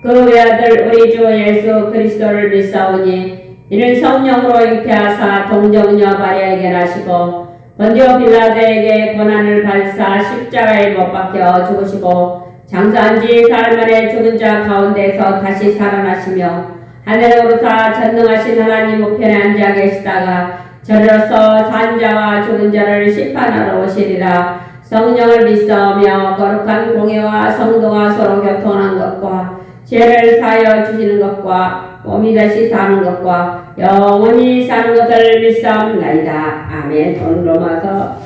그 외아들 우리 주 예수 그리스도를 믿사오니 이는 성령으로 잉태하사 동정녀 마리아에게 나시고 본디오 빌라도에게 고난을 받으사 십자가에 못 박혀 죽으시고 장사한 지 사흘 만에 죽은 자 가운데서 다시 살아나시며 하늘에 오르사 전능하신 하나님 우편에 앉아 계시다가 저리로서 산 자와 죽은 자를 심판하러 오시리라. 성령을 믿사오며 거룩한 공예와 성도가 서로 교통하는 것과 죄를 사하여 주시는 것과 몸이 다시 사는 것과 영원히 사는 것을 믿사옵나이다. 아멘. 오늘 로마서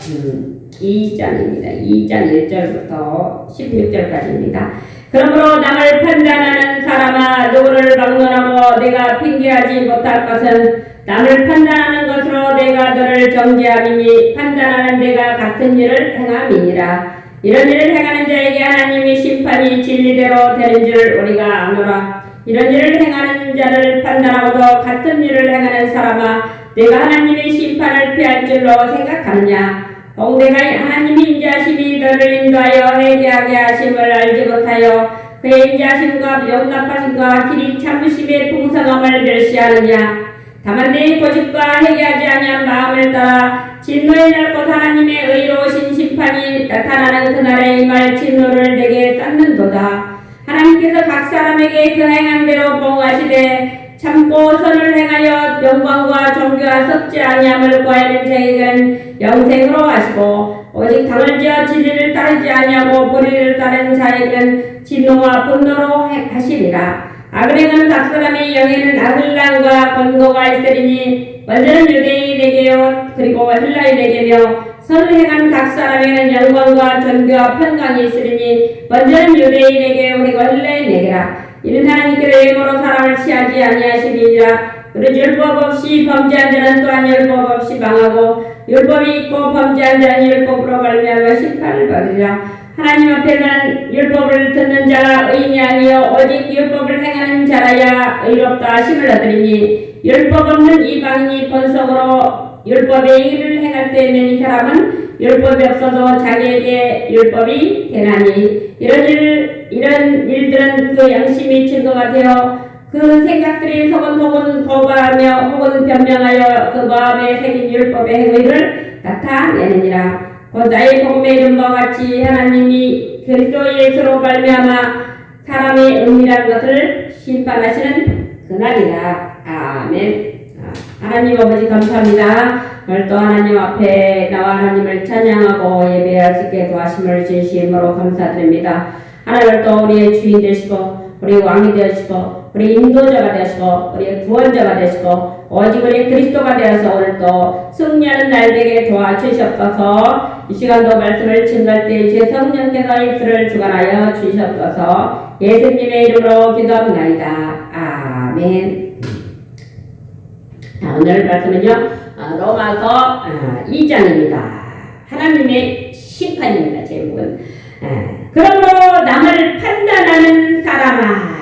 2장입니다. 2장 1절부터 16절까지입니다. 그러므로 남을 판단하는 사람아 누구를 막론하고 내가 핑계하지 못할 것은 남을 판단하는 것으로 내가 너를 정죄함이니 판단하는 내가 같은 일을 행함이니라. 이런 일을 행하는 자에게 하나님이 심판이 진리대로 되는 줄 우리가 아노라. 이런 일을 행하는 자를 판단하고도 같은 일을 행하는 사람아 내가 하나님의 심판을 피할 줄로 생각하느냐. 내가 하나님이 인자하심이 너를 인도하여 회개하게 하심을 알지 못하여 그의 인자하심과 용납하심과 길이 참으심의 풍성함을 멸시하느냐. 다만 내 고집과 회개하지 아니한 마음을 따라 진노의 날 곧 하나님의 의로우신 심판이 나타나는 그날에 임할 진노를 내게 쌓는도다. 하나님께서 각 사람에게 그 행한 대로 보응하시되 참고 선을 행하여 영광과 존귀와 섭지 아니함을 구하는 자에게는 영생으로 하시고 오직 당을 지어 진리를 따르지 아니하고 불의를 따르는 자에게는 진노와 분노로 하시리라. 악을 행하는 각 사람의 영에는 악을랑과 권고가 있으리니 먼저는 유대인에게요 그리고 헬라인에게며 선을 행하는 각 사람에게는 영광과 존귀와 평강이 있으리니 먼저는 유대인에게 그리고 헬라인에게라. 이는 하나님께서 예물로 사람을 취하지 아니하시리니라. 그러지 율법 없이 범죄한 자는 또한 율법 없이 망하고 율법이 있고 범죄한 자는 율법으로 말미암아 심판을 받으리라. 하나님 앞에는 율법을 듣는 자가 의인이 아니요 오직 율법을 행하는 자라야 의롭다 하심을 얻으리니 율법 없는 이방인이 본성으로 율법의 일을 행할 때에는 이 사람은 율법이 없어도 자기에게 율법이 되나니 이런 일들은 그 양심이 증거가 되어 그 생각들이 소곤소곤 거부하며 혹은 변명하여 그 마음에 새긴 율법의 행위를 나타내느니라. 곧 나의 복음에 이른 바와 같이 하나님이 그리스도 예수로 말미암아 사람의 은밀한 것을 심판하시는 그날이라. 아멘. 하나님 아버지 감사합니다. 오늘 또 하나님 앞에 나와 하나님을 찬양하고 예배할 수 있게 도와심을 진심으로 감사드립니다. 하나님 또 우리의 주인 되시고 우리 왕이 되시고 우리 인도자가 되시고 우리 구원자가 되시고 오직 우리 그리스도가 되어서 오늘 또 승리하는 날 되게 도와주시옵소서. 이 시간도 말씀을 증거할 때 제 성령께서 입술을 주관하여 주시옵소서. 예수님의 이름으로 기도합나이다. 아멘. 오늘 말씀은요 로마서 2장입니다. 하나님의 심판입니다. 제목은 그러므로 남을 판단하는 사람아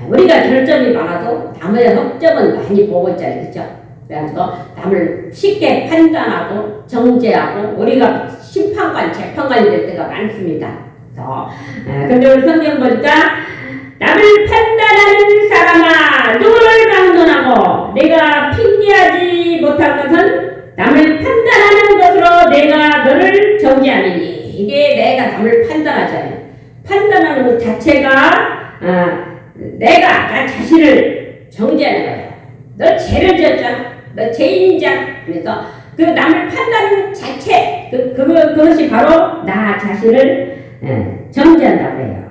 우리가 결점이 많아도 남의 흑점은 많이 보고 있잖아요. 그렇죠? 그래서 남을 쉽게 판단하고 정죄하고 우리가 심판관, 재판관이 될 때가 많습니다. 그런데 우리 성경 보니까 남을 판단하는 사람아 누구를 막론하고 내가 핑계하지 못할 것은 남을 판단하는 것으로 내가 너를 정죄하리니. 이게 내가 남을 판단하잖아요. 판단하는 것 자체가 내가 나 자신을 정죄하는 거예요. 너 죄를 지었잖아. 너 죄인이잖아. 그래서 그 남을 판단하는 자체 그것이 바로 나 자신을 정죄한다고 해요.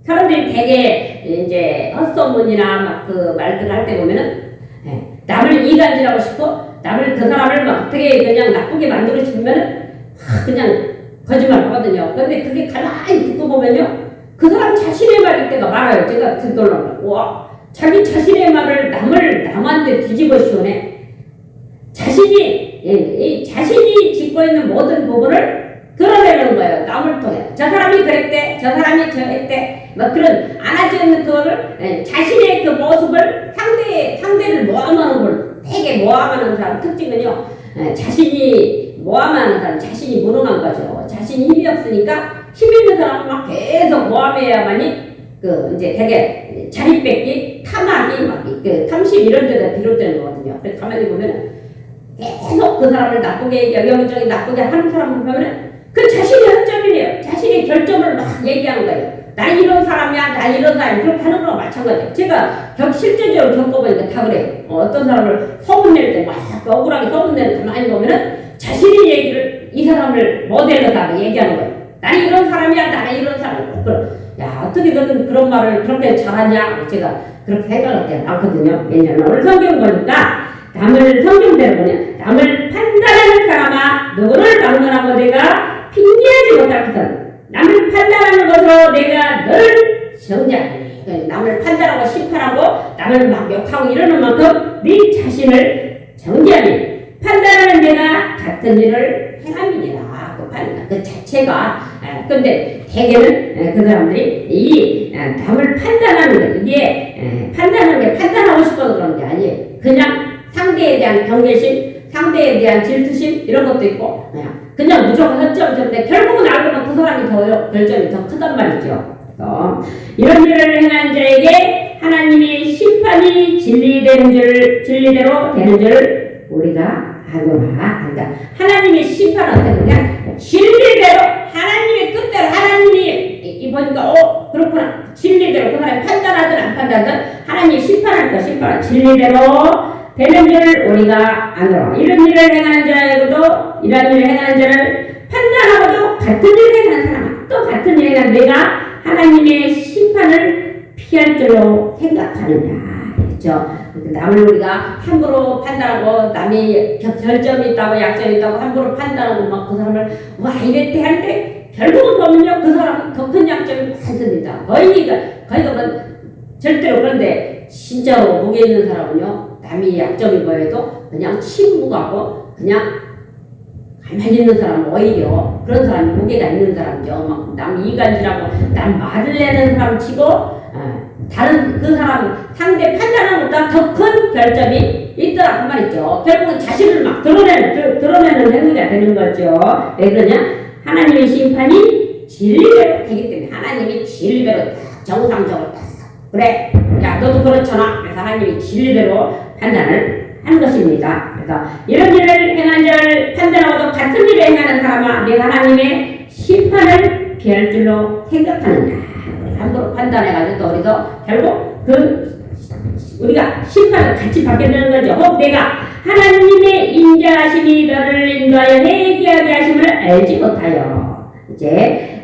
사람들이 되게 이제 헛소문이나 막 그 말들 할 때 보면은 남을 이간질하고 싶고 남을 그 사람을 막 어떻게 그냥 나쁘게 만들고 싶으면은 그냥 거짓말 하거든요. 그런데 그게 가만히 듣고 보면요 그 사람 자신의 말일 때가 많아요. 제가 듣더라고요. 와 자기 자신의 말을 남한테 뒤집어 씌우네. 자신이 짓고 있는 모든 부분을 드러내는 거예요. 남을 통해. 저 사람이 그랬대. 저 사람이 저랬대. 뭐 그런 안아져 있는 그거를 자신의 그 모습을 상대를 모함하는 걸 되게 모함하는 사람 특징은요. 자신이 모함하는 사람 자신이 무능한 거죠. 자신이 힘이 없으니까 힘 있는 사람은 막 계속 모함해야만이 그 이제 되게 자리 뺏기, 탐하기, 막그 탐심 이런 데다 비롯되는 거거든요. 그래서 가만히 보면 계속 그 사람을 나쁘게 얘기하고 여기저기 나쁘게 하는 사람을 보면 그 자신의 허점이에요. 자신의 결점을 막 얘기하는 거예요. 나 이런 사람이야, 나 이런 사람이야. 그렇게 하는 거랑 마찬가지예요. 제가 실제적으로 겪어보니까 다 그래요. 어떤 사람을 소문낼 때 막 억울하게 소문내는 가만히 보면은 자신의 얘기를 이 사람을 모델로 다 얘기하는 거예요. 나는 이런 사람이야, 나는 이런 사람이야. 야, 어떻게 너는 그런 말을 그렇게 잘하냐? 제가 그렇게 생각할 때가 많거든요. 왜냐면 오늘 성경 보니까 남을 성경대로 보면 남을 판단하는 사람아 누구를 방문하고 내가 핑계하지 못할 것은 남을 판단하는 것으로 내가 너를 정죄하니 남을 판단하고 심판하고 남을 막 욕하고 이러는 만큼 네 자신을 정죄하니 판단하는 내가 같은 일을 행함이니라. 그 자체가 근데 대개는 그 사람들이 이 남을 판단하는 거 이게 판단하는 게 판단하고 싶어서 그런 게 아니에요. 그냥 상대에 대한 경계심, 상대에 대한 질투심 이런 것도 있고 그냥 무조건 허점인데 결국은 알고 보면 그 사람이 더 결점이 더 크단 말이죠. 이런 일을 행한 자에게 하나님의 심판이 진리대로 되는 줄 우리가 아노라. 그러니까 하나님의 심판은 어떻게 그냥 진리대로 하나님의 뜻대로 하나님이 보니까 그렇구나 진리대로 그 사람이 판단하든 안 판단하든 하나님이 심판할 거 심판 진리대로 되는 줄 우리가 아노라. 이런 일을 행하는 자에게도 이런 일을 행하는 자를 판단하고도 같은 일을 행하는 사람 또 같은 일을 행하는 내가 하나님의 심판을 피할 줄로 생각하느냐. 그렇죠? 남을 우리가 함부로 판단하고 남이 결점이 있다고 약점이 있다고 함부로 판단하고 막 그 사람을 와 이랬대 하는데 결국은 보면요 그 사람은 더 큰 약점이 많습니다. 거의 보면 절대로. 그런데 진짜로 목에 있는 사람은요 남이 약점이 보여도 그냥 침묵하고 그냥 가만히 있는 사람은 오히려 그런 사람이 목에가 있는 사람이죠. 막 남 이간질하고 남 말을 내는 사람 치고 다른 그 사람 상대 판단하는 것보다 더 큰 결점이 있더라 그 말이죠. 결국은 자신을 막 드러내는 행위가 되는 거죠. 왜 그러냐? 하나님의 심판이 진리대로 되기 때문에 하나님이 진리대로 정상적으로 그래 야 너도 그렇잖아. 그래서 하나님이 진리대로 판단을 하는 것입니다. 그래서 이런 일을 행한 자를 판단하고도 같은 일을 행하는 사람아 내가 하나님의 심판을 피할 줄로 생각하느냐. 함부로 판단해가지고 또 우리도 결국 우리가 심판을 같이 받게 되는 거죠. 혹 내가 하나님의 인자하심이 너를 인도하여 회개하게 하심을 알지 못하여 이제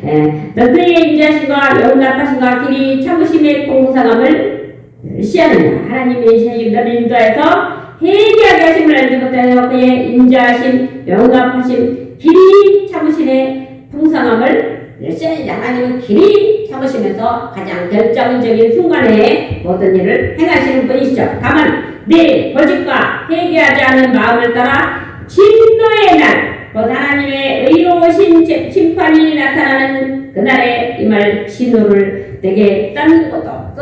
너희의 인자하심과 용납하심과 길이 참으심의 공상함을 멸시하느냐. 하나님의 인자하심이 너를 인도하여서 회개하게 하심을 알지 못하여 그의 인자하심 용납하심 길이 참으심의 풍성함을 하나님은 길이 참으시면서 가장 결정적인 순간에 모든 일을 행하시는 분이시죠. 다만 내 거짓과 회개하지 않은 마음을 따라 진노의 날 곧 하나님의 의로우신 심판이 나타나는 그날에 임할 진노를 내게 싼도다.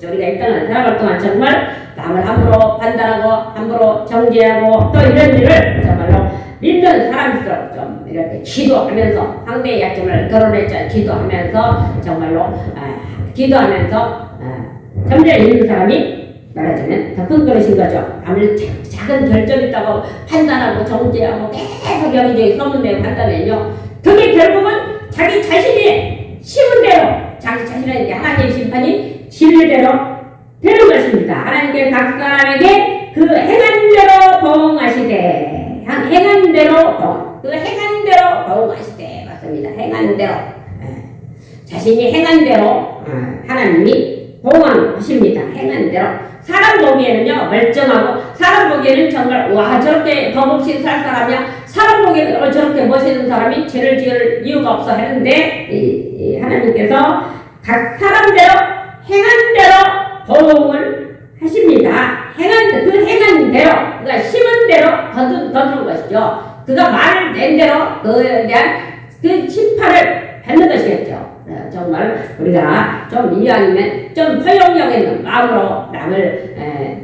우리가 일단은 살아갈 동안 정말 남을 함부로 판단하고 함부로 정죄하고 또 이런 일을 정말로 믿는 사람일수록 좀 이렇게 기도하면서 상대의 약점을 드러내자 기도하면서 정말로 기도하면서 점점 있는 사람이 말하자면 더 큰 그릇인 거죠. 남을 작은 결점 있다고 판단하고 정죄하고 계속 여기저기 소문내고 판단해요. 그게 결국은 자기 자신이 심은 대로 자기 자신에게 하나님의 심판이 진리대로 되는 것입니다. 하나님께 각 사람에게 그 행한 대로 보응하시되 행한 대로 그 행한 대로 보응하시되 맞습니다. 행한 대로 자신이 행한 대로 하나님이 보응하십니다. 행한 대로 사람 보기에는요 멀쩡하고 사람 보기에는 정말 와 저렇게 법 없이 살 사람이야 사람 보기에는 저렇게 멋있는 사람이 죄를 지을 이유가 없어 하는데 하나님께서 각 사람대로 행한 대로 보응을 하십니다. 그 행한 대로, 그가 심은 대로 거두는 것이죠. 그가 말을 낸 대로 그에 대한 그 심판을 받는 것이겠죠. 정말 우리가 좀 이왕이면 좀 포용력 있는 마음으로 남을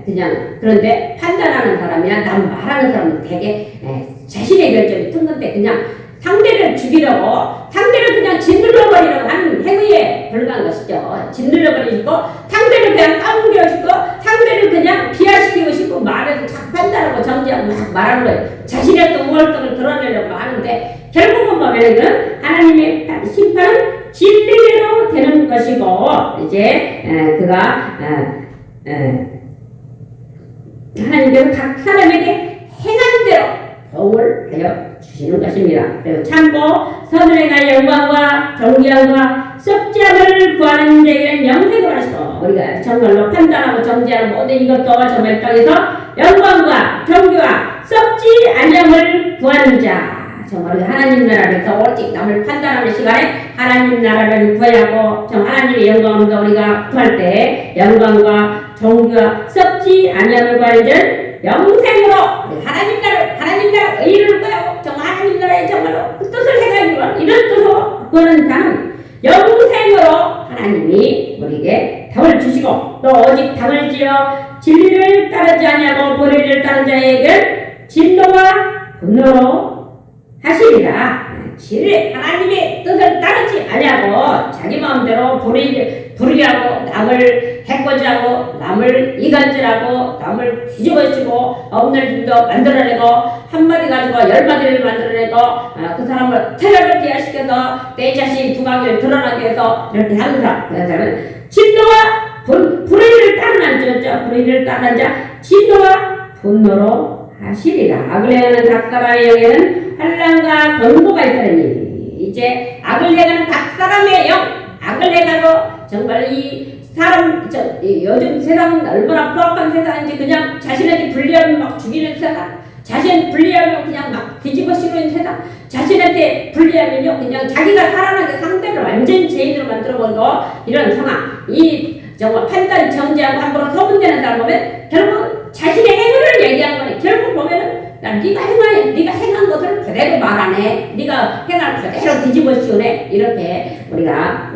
그냥 그런데 판단하는 사람이나 남 말하는 사람은 되게 자신의 결정이 큰 건데 그냥 상대를 죽이려고 상대를 그냥 짓눌러버리려고 하는 행위에 불과한 것이죠. 짓눌러버리고 상대를 그냥 까뭉개고 싶고 상대를 그냥 비하시키고 싶고 말에서 자꾸 판단하고 정지하고 막 말하는 거예요. 자신의 또 우월성을 드러내려고 하는데 결국은 보면은 하나님의 심판은 진리대로 되는 것이고 이제 그가 하나님께서 각 사람에게 행한 대로 복을 하여 주시는 것입니다. 그리고 참고 선을 행할 영광과 존귀함과 썩지함을 구하는 자에게는 영생을 하시고 우리가 정말로 판단하고 정지하는 모든 이것도 정말 땅에서 영광과 존귀와 썩지 아니함을 구하는 자 정말 하나님 나라에서 오직 남을 판단하는 시간에 하나님 나라를 구하고 하나님의 영광을 우리가 구할 때 영광과 존귀와 썩지 아니함을 구하는 자는 영생으로 하나님 나라 의를 구하고 정말 하나님 나라의 정말로 그 뜻을 생각하기로 이런 뜻으로 구하는 자는 영생으로 하나님이 우리에게 답을 주시고 또 오직 답을 지어 진리를 따르지 아니하고 불의를 따른 자에게 진노와 분노로 하시리라. 진리 하나님의 뜻을 따르지 아니하고 자기 마음대로 불의하고 남을 해코지하고 남을 이간질하고 남을 뒤집어지고 없는 일도 만들어내고 한마디 가지고 10마디를 만들어내고 그 사람을 테러를 기하시켜서 내 자신 두각을 드러나게 해서 이렇게 하는 사람 그 사람은 진노와 불의를 따르는 자 불의를 따르는 자 진노와 분노로 하시리라. 악을 행하는 각 사람의 영에는 환난과 권고가 있다니 이제 악을 행하는 각 사람의 영 악을 행하고 정말 이 사람 요즘 세상은 얼마나 포악한 세상인지 그냥 자신에게 불리하면 막 죽이는 세상 자신 불리하면 그냥 막 뒤집어 씌우는 세상 자신한테 불리하면요 그냥 자기가 살아나게 상대를 완전히 죄인으로 만들어버리고 이런 상황 이 정말 판단 정지하고 함부로 소문되는 사람 보면 결국 자신의 행위를 얘기한 거니 결국 보면은 네가 행한 것을 그대로 말하네. 네가 행한 그대로 뒤집어 씌우네. 이렇게 우리가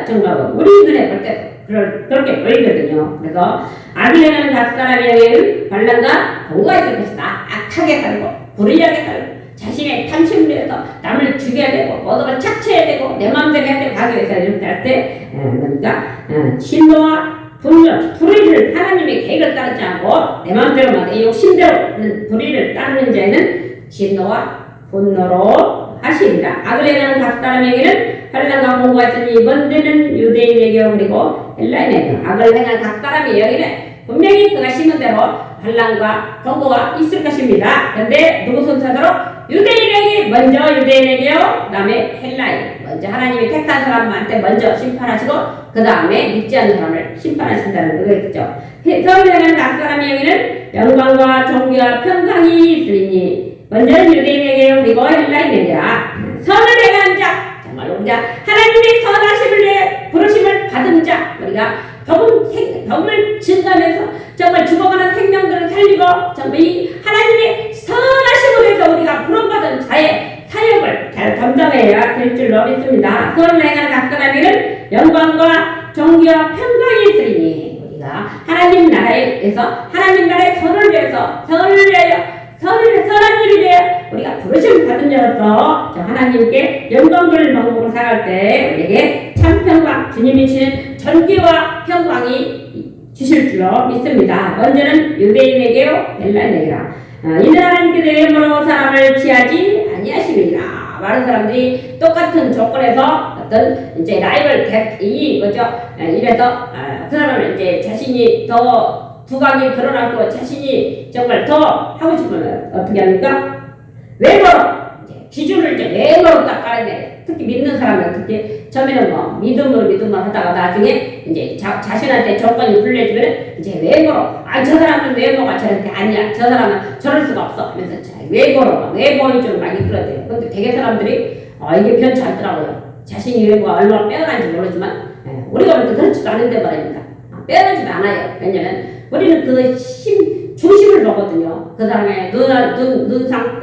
정말 우리 눈에 볼 때 그렇게 보이거든요. 그래서 악을 행하는 각 사람에게는 반란과 공고가 있을 것이다. 악하게 살고 불의하게 살고 자신의 탐심을 위해서 남을 죽여야 되고 모든 걸 착취해야 되고 내 마음대로 해야 되고 하기 위해서 이렇게 할 때 그러니까 진노와 분노, 불의를 하나님의 계획을 따르지 않고 내 마음대로만 내 욕심대로 불의를 따르는 자에는 진노와 분노로 하시리라. 악을 행하는 각 사람에게는 환난과 공고가 있으니 이번 때는 유대인에게 그리고 헬라인에게 악을 행하는 각 사람의 여기는 분명히 그가 심은 대로 환난과 공고가 있을 것입니다. 그런데 누구 순서대로 유대인에게 먼저 유대인에게요. 그 다음에 헬라인 먼저 하나님이 택한 사람한테 먼저 심판하시고 그 다음에 믿지 않는 사람을 심판하신다는 거겠죠. 선을 행하는 각 사람의 여기는 영광과 존귀와 평강이 있으니 먼저는 유대인에게 그리고 헬라인에게라. 선을 행하는 자 정말로 우리가 하나님의 선하심을 위해 부르심을 받은 자 우리가 법을 증가하면서 정말 죽어가는 생명들을 살리고 정말 이 하나님의 선하심을 위해서 우리가 부름받은 자의 사역을 잘 감당해야 될 줄로 믿습니다. 선을 행하는 각 사람에게는 영광과 존귀와 평강이 있으리니 우리가 하나님 나라에서 하나님 나라의 선을 위해서 선을 위하여 선한 일을 위해 우리가 부르심을 받은 자로서 하나님께 영광을 방법으로 살아갈 때 우리에게 참 평강 주님이 주시는 존귀와 평강이 주실 줄로 믿습니다. 먼저는 유대인에게요 헬라인에게라. 이는 하나님께서 이름으로 사람을 취하지 아니하시느니라. 많은 사람들이 똑같은 조건에서 어떤 이제 라이벌 이래서 그 사람을 이제 자신이 더 두각이 드러나고 자신이 정말 더 하고 싶으면 어떻게 합니까? 외모로 기준을 이제 외모로 딱 깔아내. 특히 믿는 사람은 특히 처음에는 뭐 믿음으로 하다가 나중에 이제 자신한테 조건이 불려지면 이제 외모로 저 사람은 외모가 저렇게 아니야. 저 사람은 저럴 수가 없어 하면서 외모로 외모 위주로 많이 이끌어져요. 근데 되게 사람들이 이게 변치 않더라고요. 자신이 외모가 얼마나 빼어난지 모르지만 우리가 볼 때 그렇지도 않은데 말입니다. 빼어나지도 않아요. 왜냐면 우리는 그 중심을 보거든요. 그 사람의 눈상,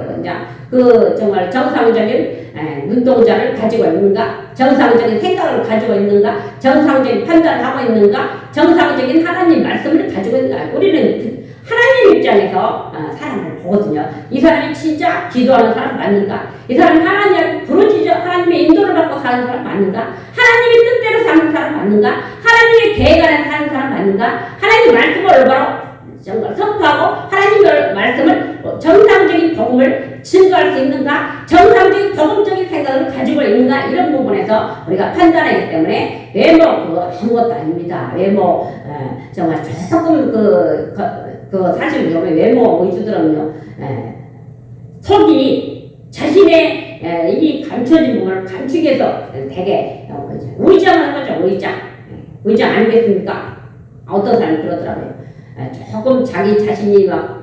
그 정말 정상적인 눈동자를 가지고 있는가, 정상적인 생각을 가지고 있는가, 정상적인 판단을 하고 있는가, 정상적인 하나님 말씀을 가지고 있는가. 우리는 하나님 입장에서 사람을 보거든요. 이 사람이 진짜 기도하는 사람 맞는가? 이 사람이 하나님 부르짖어 하나님의 인도를 받고 사는 사람 맞는가? 하나님의 뜻대로 사는 사람 맞는가? 하나님의 계획 안에 사는 사람 맞는가? 하나님의 말씀을 올바로 정말 선포하고 하나님의 말씀을 정상적인 복음을 증거할 수 있는가? 정상적인 복음적인 생각을 가지고 있는가? 이런 부분에서 우리가 판단하기 때문에 외모 그거 아무것도 아닙니다. 외모 정말 조금 사실 요즘 외모 위주들은요 속이 자신의 이 감춰진 부분을 감추기 위해서 되게 의장하는 거죠. 의장 아니겠습니까? 어떤 사람이 그러더라고요. 조금 자기 자신이 막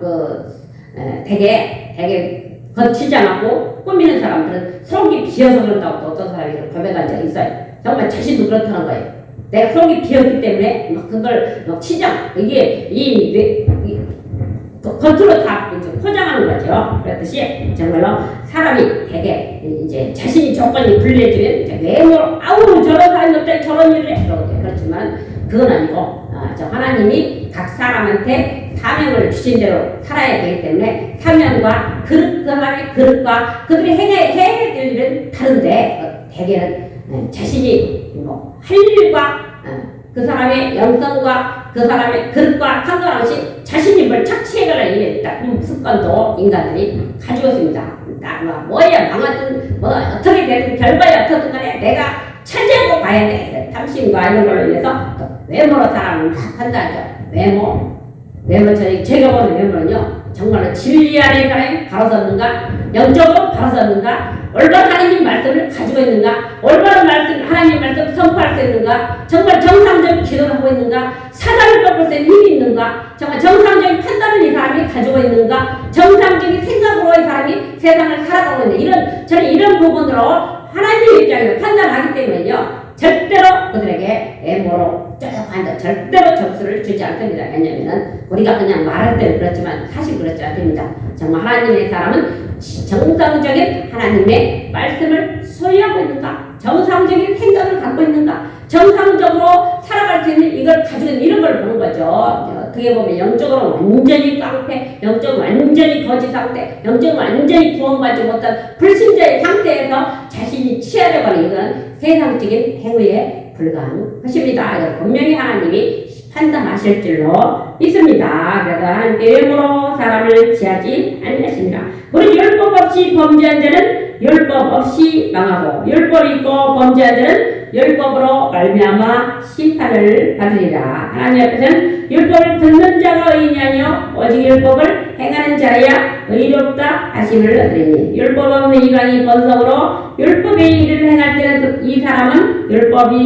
되게 거치지 않고 꾸미는 사람들은 속이 비어서 그런다고 또 어떤 사람이 고백한 적이 있어요. 정말 자신도 그렇다는 거예요. 내가 속이 비었기 때문에 막 그걸 막 치장 이게 겉으로 다 포장하는 거죠. 그렇듯이 정말로 사람이 되게 이제 자신이 조건이 불리해지면 이제 외모로 아우 저런 사람이 어때 저런 일을 해 그렇지만 그건 아니고 저 하나님이 각 사람한테 사명을 주신 대로 살아야 되기 때문에 사명과 그 사람의 그릇과 그들이 해야 될 일은 다른데 대개는 자신이 할 일과 그 사람의 영성과 그 사람의 그릇과 상관없이 자신이 뭘 착취해가려는 나쁜 습관도 인간들이 가지고 있습니다. 뭐야 망하든 뭐 어떻게 되든 결과에 어떻든 간에 내가 차지하고 가야 돼. 탐심과 이런 걸로 인해서 외모로 사람을 판단하죠. 외모 제가 보는 외모는요 정말로 진리 안에 사람이 바로 섰는가, 영적으로 바로 섰는가, 올바른 하나님 말씀을 가지고 있는가, 올바른 말씀 하나님 말씀을 선포할 수 있는가, 정말 정상적인 기도를 하고 있는가, 사단을 꺾을 수 있는 힘이 있는가, 정말 정상적인 판단을 이 사람이 가지고 있는가, 정상적인 생각으로 이 사람이 세상을 살아가고 있는 저는 이런 부분으로 하나님의 입장에서 판단하기 때문에요 절대로 그들에게 외모로 뾰족한다 절대로 점수를 주지 않습니다. 왜냐면은 우리가 그냥 말할 때는 그렇지만 사실 그렇지 않습니다. 정말 하나님의 사람은 정상적인 하나님의 말씀을 소유하고 있는가, 정상적인 생각을 갖고 있는가, 정상적으로 살아갈 수 있는 이걸 가지고 있는 이런 걸 보는 거죠. 어떻게 보면 영적으로 완전히 깡패, 영적으로 완전히 거짓 상태, 영적으로 완전히 구원받지 못한 불신자의 상태에서 자신이 취하려고 하는 이건 세상적인 행위에 불과한 것입니다. 이걸 분명히 하나님이 판단하실 줄로 믿습니다. 그래서 하나님께 외모로 사람을 취하지 아니하십니다. 우리 율법 없이 범죄한 자는 율법 없이 망하고 율법이 있고 범죄한 자는 율법으로 말미암아 심판을 받으리라. 하나님 앞에서는 율법을 듣는 자가 의인이 아니요 오직 율법을 행하는 자야 의롭다 하심을 얻으리니 율법 없는 이방이 번성으로 율법의 일을 행할 때는 이 사람은 율법이